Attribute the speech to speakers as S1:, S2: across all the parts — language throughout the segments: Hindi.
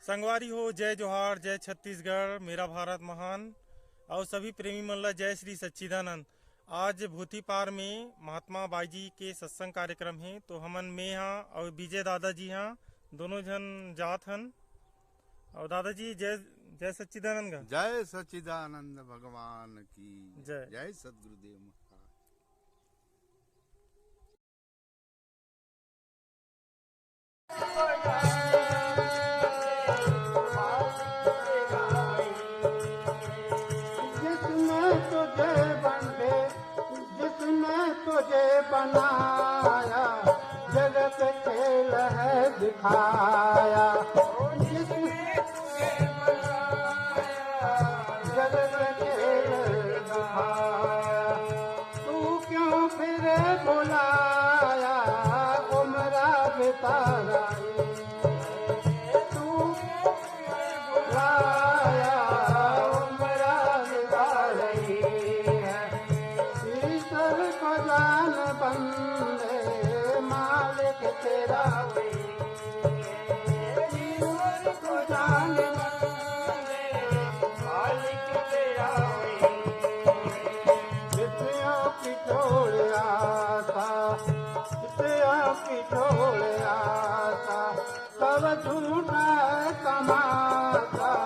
S1: संगवारी हो, जय जोहार, जय छत्तीसगढ़, मेरा भारत महान और सभी प्रेमी मन ला जय श्री सच्चिदानंद। आज भूथी पार में महात्मा बाईजी के सत्संग कार्यक्रम है, तो हमन में यहाँ और विजय दादाजी यहाँ दोनों जन जात हन। और दादाजी जय जय सच्चिदानंद का
S2: जय सच्चिदानंद भगवान की
S1: जय।
S2: जय सद्गुरुदेव महाराज।
S3: जिसने तुझे बनाया जगत खेल है दिखाया। जगत खेल दिखाया, तू क्यों फिर बुलाया उम्र बिताया। तू बुलाया उम्र बिताई है। ईश्वर को जान बंदे मालिक तेरा ईश्वर को जान बंदे मालिक तेरा। जितियों की छोड़ आता, जितियों की छोड़ आता, सब झूठा कमाता।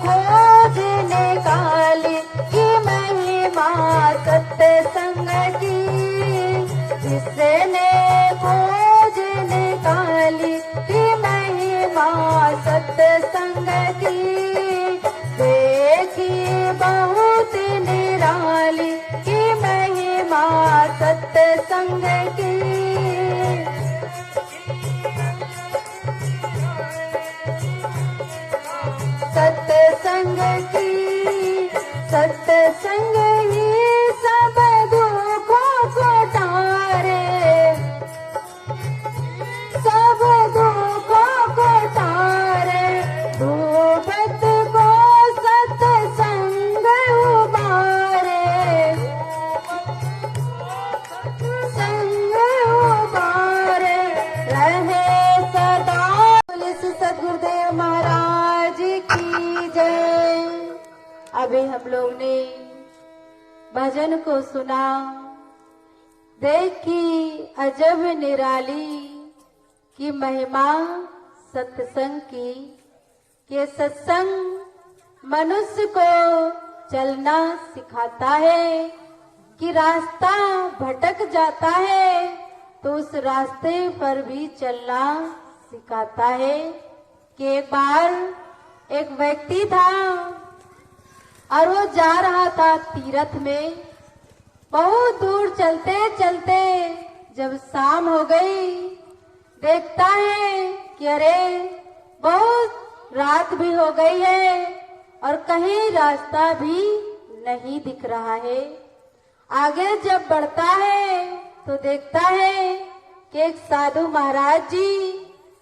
S4: खोज निकाली कि महिमा सत्संग की, जिसने खोज निकाली कि महिमा सत्संग की। देखी बहुत निराली कि महिमा सत्संग की। सत्संग की, सत्संग ही सब दुखों को तारे, सब दुखों को तारे। डूबत को सत्संग उबारे, संग उबारे रहे सदा। सद्गुरुदेव महाराज की जय। अभी हम लोग ने भजन को सुना। देखी अजब निराली की महिमा सत्संग की। ये सत्संग मनुष्य को चलना सिखाता है कि रास्ता भटक जाता है तो उस रास्ते पर भी चलना सिखाता है। कि एक बार एक व्यक्ति था और वो जा रहा था तीर्थ में। बहुत दूर चलते चलते जब शाम हो गई, देखता है कि अरे बहुत रात भी हो गई है और कहीं रास्ता भी नहीं दिख रहा है। आगे जब बढ़ता है तो देखता है कि एक साधु महाराज जी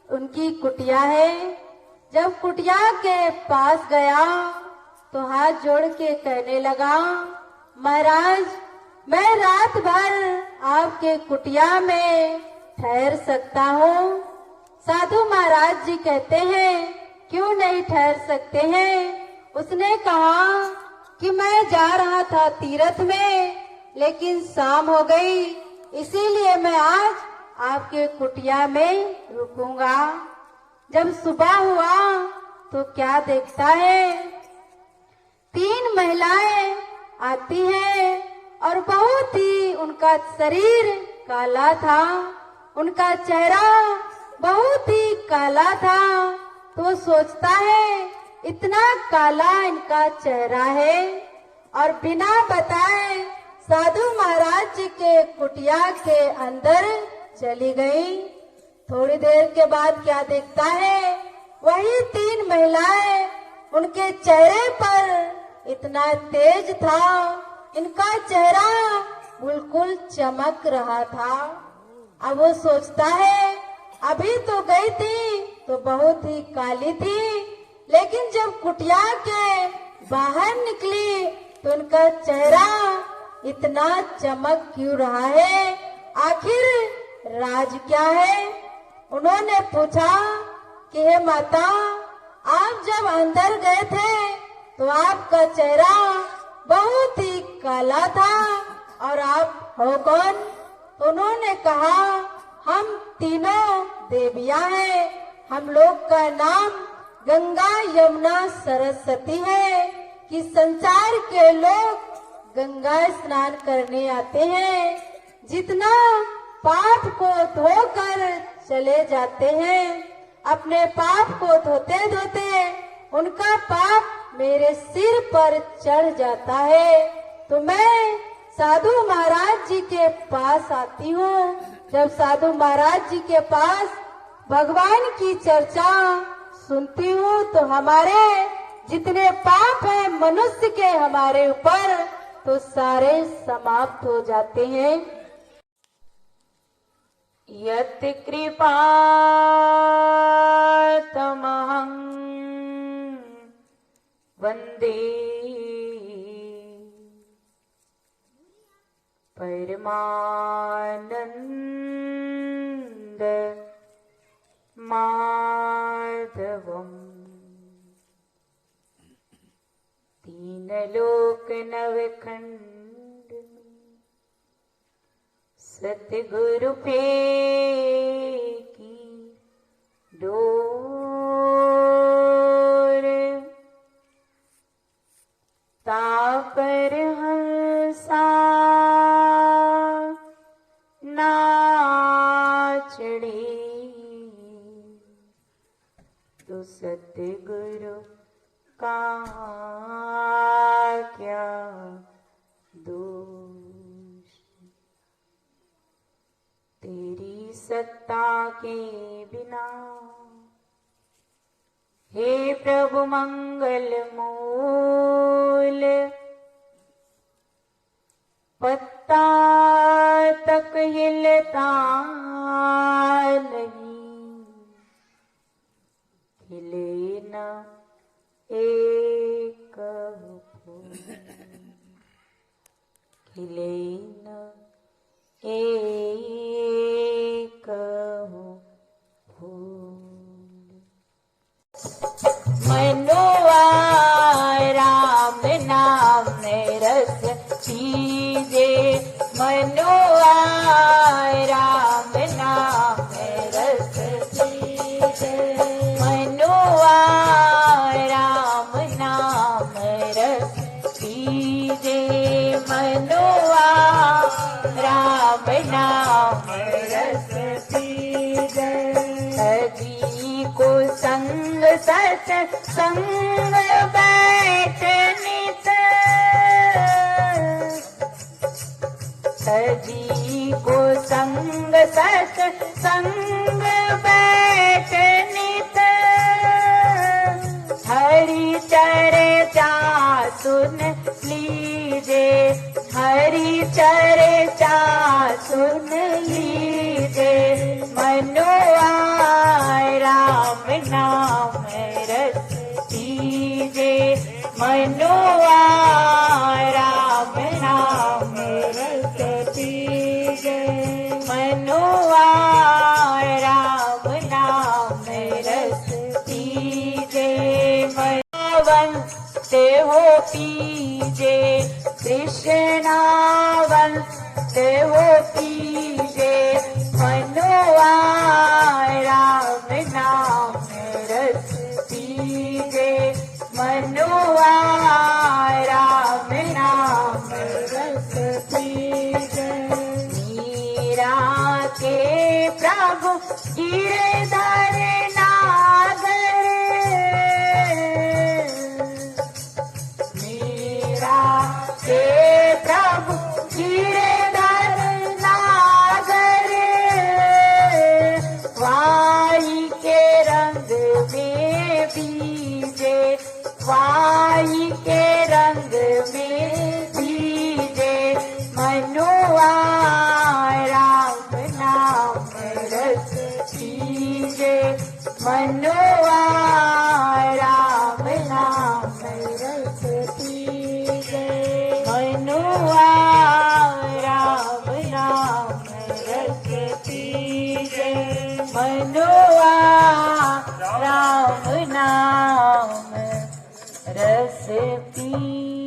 S4: उनकी कुटिया है। जब कुटिया के पास गया तो हाथ जोड़ के कहने लगा, महाराज मैं रात भर आपके कुटिया में ठहर सकता हूँ। साधु महाराज जी कहते हैं क्यों नहीं ठहर सकते हैं। उसने कहा कि मैं जा रहा था तीर्थ में लेकिन शाम हो गई, इसीलिए मैं आज आपके कुटिया में रुकूंगा। जब सुबह हुआ तो क्या देखता है, 3 महिलाएं आती हैं और बहुत ही उनका शरीर काला था, उनका चेहरा बहुत ही काला था। तो वो सोचता है इतना काला इनका चेहरा है और बिना बताए साधु महाराज जी के कुटिया के अंदर चली गई। थोड़ी देर के बाद क्या देखता है, वही 3 महिलाएं, उनके चेहरे पर इतना तेज था, इनका चेहरा बिल्कुल चमक रहा था। अब वो सोचता है अभी तो गई थी तो बहुत ही काली थी, लेकिन जब कुटिया के बाहर निकले तो उनका चेहरा इतना चमक क्यों रहा है, आखिर राज क्या है। उन्होंने पूछा कि हे माता, आप जब अंदर गए थे तो आपका चेहरा बहुत ही काला था, और आप हो कौन। तो उन्होंने कहा, हम तीनों देवियां हैं, हम लोग का नाम गंगा यमुना सरस्वती है, कि संसार के लोग गंगा स्नान करने आते हैं। जितना पाप को धोकर चले जाते हैं, अपने पाप को धोते धोते उनका पाप मेरे सिर पर चढ़ जाता है। तो मैं साधु महाराज जी के पास आती हूँ। जब साधु महाराज जी के पास भगवान की चर्चा सुनती हूँ तो हमारे जितने पाप हैं मनुष्य के हमारे ऊपर, तो सारे समाप्त हो जाते हैं। यत् कृपा तमहं वंदे परमानंद माधवम् तीन लोक नवखंड सतगुरु पे की डोर, तापर हंसा नाचड़ी, तो सतगुरु का क्या दोष। तेरी सत्ता के बिना हे प्रभु मंगल मूल, पत्ता तक हिलता नहीं, हिले न एक फूल, खिले न एक फूल। मनुआ राम नाम रस पीजे, मनुआ राम नाम रस पीजे, मनुआ राम नाम रस पीजे, मनुआ राम नाम रस पीजे। सजी को संग सत संग बैठ नित, सजी को संग सत संग बैठ नित, हरि चर्चा सुन लीजे, हरि चर्चा सुन लीजे, मनुआ राम नाम रस पीजे, मनुआ राम नाम रस पीजे, मनुआ राम नाम रस पीजे, वंशते हो पीजे, कृष्णावन ते हो पीजे, मनुआ राम नाम रस पीजे, मनुआ राम नाम रस पीजे। मीरा के प्रभु गिरधर नागर, मीरा के प्रभु गिरधर नागर, वाई के रंग में बीजे, वाई के रंग में बीजे, मनुआ राम नाम रस पीजे, मनुआ राम नाम रस राम नाम रस पी